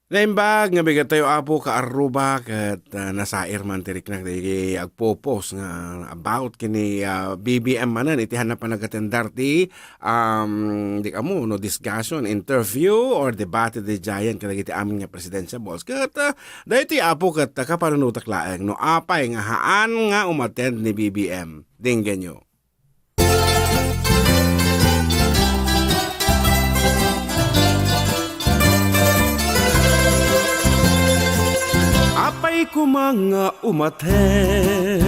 Naimbag nga bigat tayo apo ka Aruba kat nasair man tirik na di agpopos nga about kini BBM manan itihan na pa nagatendar ti di kamo no discussion interview or debate di giant kada iti amin nga presidensya boss kat dahil ti apo kat kapanunutak laeng no apay nga haan nga umattend ni BBM dinggan nyo. Apay ko mga umattend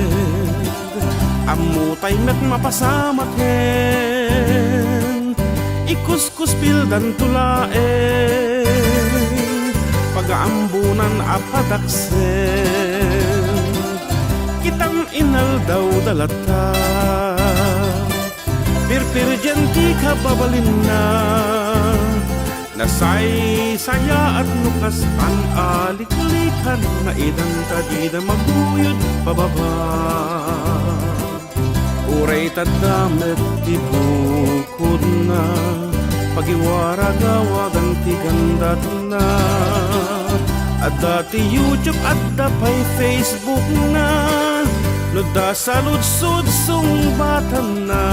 amutay met mapasamaken ikuskus pildan tulaen pagaambunan apadaksen kitang inal daw dalata pirpirjenti kababalin na nasay saya at nukas panalik-likan na idang tadida maguyod pababa uray tadamit tibukod na pagiwara gawagan ti gandat na at dati YouTube at dapay Facebook na no da saludsud sungbatan na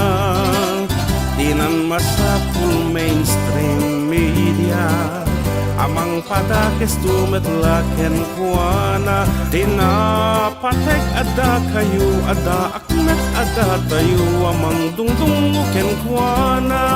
dinan masapul mainstream media amang padakes tumetlaken kuana dinapatek ada kayu ada akmet ada tayo amang dungdunguken kuana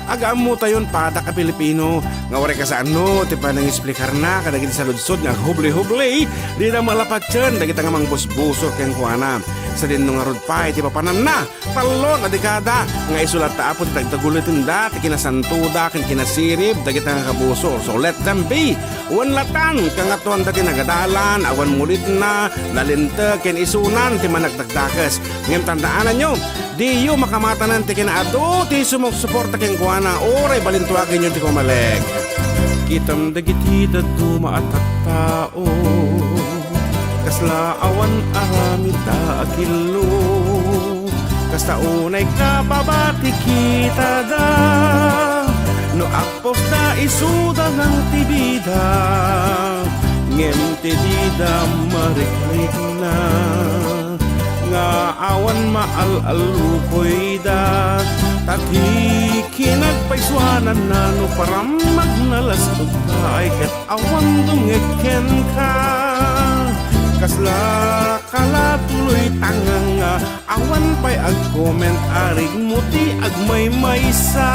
agam mo tayon pada ka Pilipino nga wari ka sa ano ti pa nang explicar na kada giti sa ludsod nga hubli-hubli di na malapatyan dagiti nga mang busbusok yang kuana sa din nung arod pa iti papanan na talon na dekada nga isulat ta apod tagtagulitin da ti kinasantuda ken kinasirib dagiti nga kabuso so let them be wan latan kangatuan dati nagadalan awan mulit na nalinte ken isunan ti managdagdakas ngem tandaanan nyo di yu makamatanan ti kinaado ti sumuksuporta ken kuana oray balintuakin nyo ti kumalek kitam dagiti daduma maatak tao kasla awan aramita akilo kasta unay kababati kita da no akpos da isuda ng tibida ngem tibida mariklik na nga awan maal-alukoy da tati kinagpaiswanan na no param magnalasog ka ay ket awan dungeken ka kasla kala tuloy tangang awan pa'y ag-comment arig muti ag may maysa